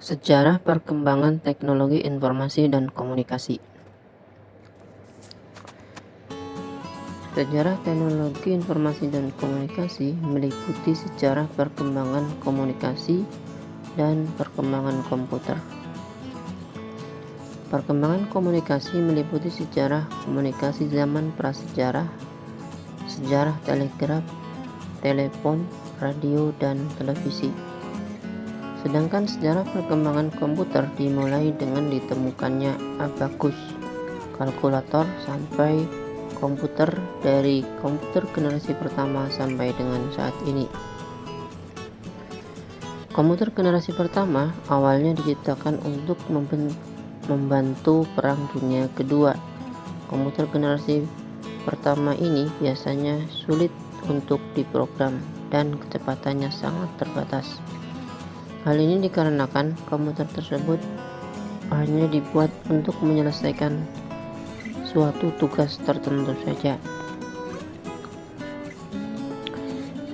Sejarah perkembangan teknologi informasi dan komunikasi. Sejarah teknologi informasi dan komunikasi meliputi sejarah perkembangan komunikasi dan perkembangan komputer. Perkembangan komunikasi meliputi sejarah komunikasi zaman prasejarah, sejarah telegraf, telepon, radio, dan televisi. Sedangkan sejarah perkembangan komputer dimulai dengan ditemukannya abakus, kalkulator, sampai komputer, dari komputer generasi pertama sampai dengan saat ini. Komputer generasi pertama awalnya diciptakan untuk membantu Perang Dunia Kedua. Komputer generasi pertama ini biasanya sulit untuk diprogram dan kecepatannya sangat terbatas. Hal ini dikarenakan komputer tersebut hanya dibuat untuk menyelesaikan suatu tugas tertentu saja.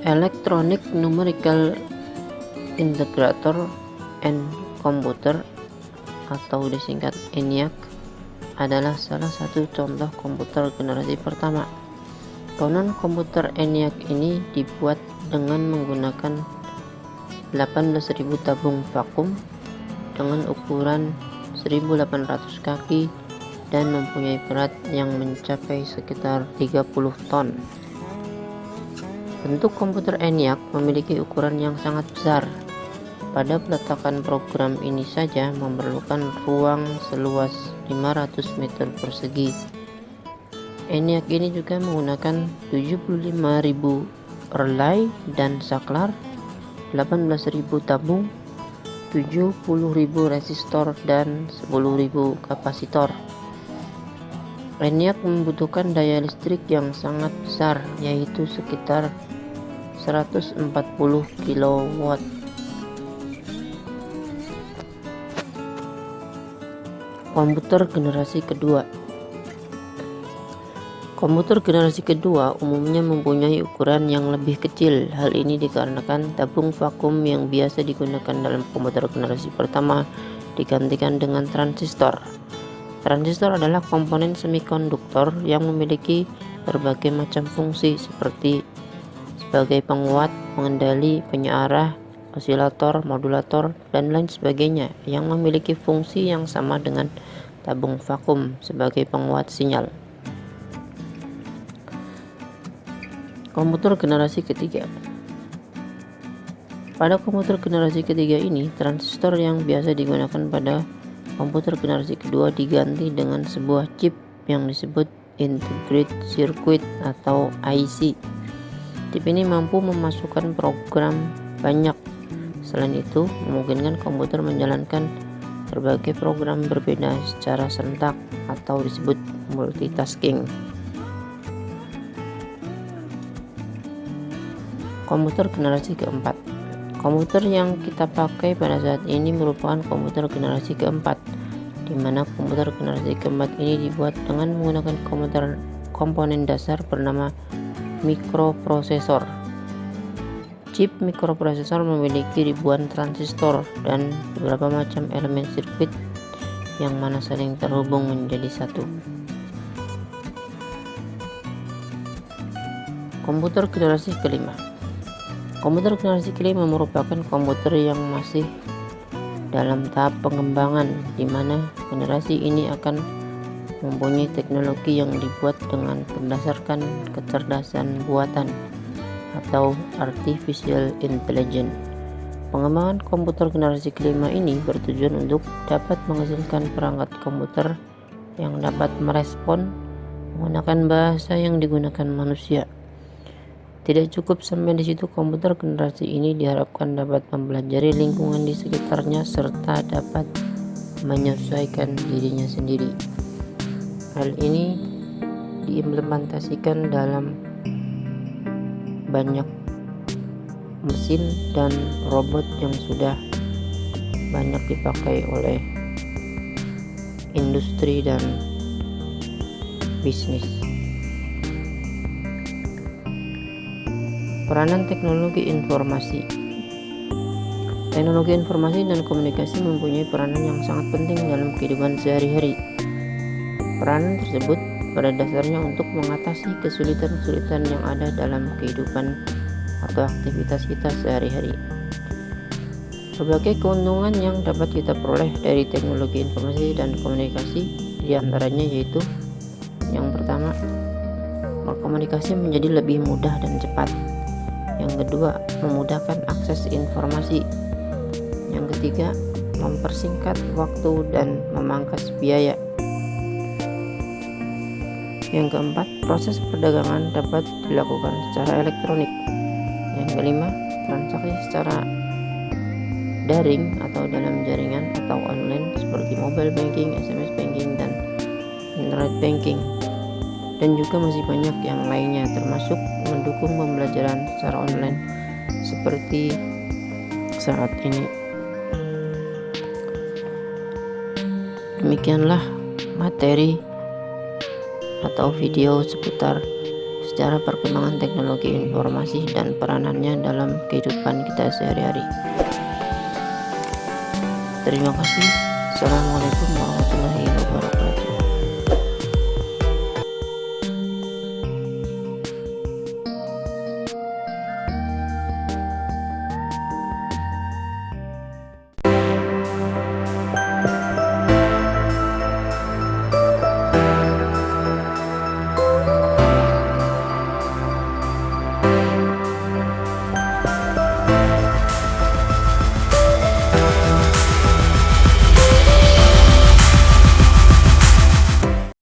Electronic Numerical Integrator and Computer atau disingkat ENIAC adalah salah satu contoh komputer generasi pertama. Konon komputer ENIAC ini dibuat dengan menggunakan 18.000 tabung vakum dengan ukuran 1.800 kaki dan mempunyai berat yang mencapai sekitar 30 ton. Bentuk komputer ENIAC memiliki ukuran yang sangat besar. Pada peletakan program ini saja memerlukan ruang seluas 500 meter persegi. ENIAC ini juga menggunakan 75.000 relay dan saklar, 18.000 tabung, 70.000 resistor, dan 10.000 kapasitor. ENIAC membutuhkan daya listrik yang sangat besar, yaitu sekitar 140 kW. Komputer generasi kedua. Komputer generasi kedua umumnya mempunyai ukuran yang lebih kecil. Hal ini dikarenakan tabung vakum yang biasa digunakan dalam komputer generasi pertama digantikan dengan transistor. Transistor adalah komponen semikonduktor yang memiliki berbagai macam fungsi seperti sebagai penguat, pengendali, penyearah, osilator, modulator, dan lain sebagainya yang memiliki fungsi yang sama dengan tabung vakum sebagai penguat sinyal. Komputer generasi ketiga. Pada komputer generasi ketiga ini, transistor yang biasa digunakan pada komputer generasi kedua diganti dengan sebuah chip yang disebut Integrated Circuit atau IC. Chip ini mampu memasukkan program banyak. Selain itu, memungkinkan komputer menjalankan berbagai program berbeda secara serentak atau disebut multitasking. Komputer generasi keempat. Komputer yang kita pakai pada saat ini merupakan komputer generasi keempat, di mana komputer generasi keempat ini dibuat dengan menggunakan komponen dasar bernama mikroprosesor. Chip mikroprosesor memiliki ribuan transistor dan beberapa macam elemen sirkuit yang mana saling terhubung menjadi satu. Komputer generasi kelima. Komputer generasi kelima merupakan komputer yang masih dalam tahap pengembangan, di mana generasi ini akan mempunyai teknologi yang dibuat dengan berdasarkan kecerdasan buatan atau artificial intelligence. Pengembangan komputer generasi kelima ini bertujuan untuk dapat menghasilkan perangkat komputer yang dapat merespon menggunakan bahasa yang digunakan manusia. Tidak cukup sampai di situ, komputer generasi ini diharapkan dapat mempelajari lingkungan di sekitarnya serta dapat menyesuaikan dirinya sendiri. Hal ini diimplementasikan dalam banyak mesin dan robot yang sudah banyak dipakai oleh industri dan bisnis. Peranan teknologi informasi. Teknologi informasi dan komunikasi mempunyai peranan yang sangat penting dalam kehidupan sehari-hari. Peranan tersebut pada dasarnya untuk mengatasi kesulitan-kesulitan yang ada dalam kehidupan atau aktivitas kita sehari-hari. Berbagai keuntungan yang dapat kita peroleh dari teknologi informasi dan komunikasi diantaranya yaitu: yang pertama, berkomunikasi menjadi lebih mudah dan cepat. Yang kedua, memudahkan akses informasi. Yang ketiga, mempersingkat waktu dan memangkas biaya. Yang keempat, proses perdagangan dapat dilakukan secara elektronik. Yang kelima, transaksi secara daring atau dalam jaringan atau online seperti mobile banking, SMS banking, dan internet banking. Dan juga masih banyak yang lainnya, termasuk mendukung pembelajaran secara online seperti saat ini. Demikianlah materi atau video seputar sejarah perkembangan teknologi informasi dan peranannya dalam kehidupan kita sehari-hari. Terima kasih. Assalamualaikum warahmatullahi wabarakatuh.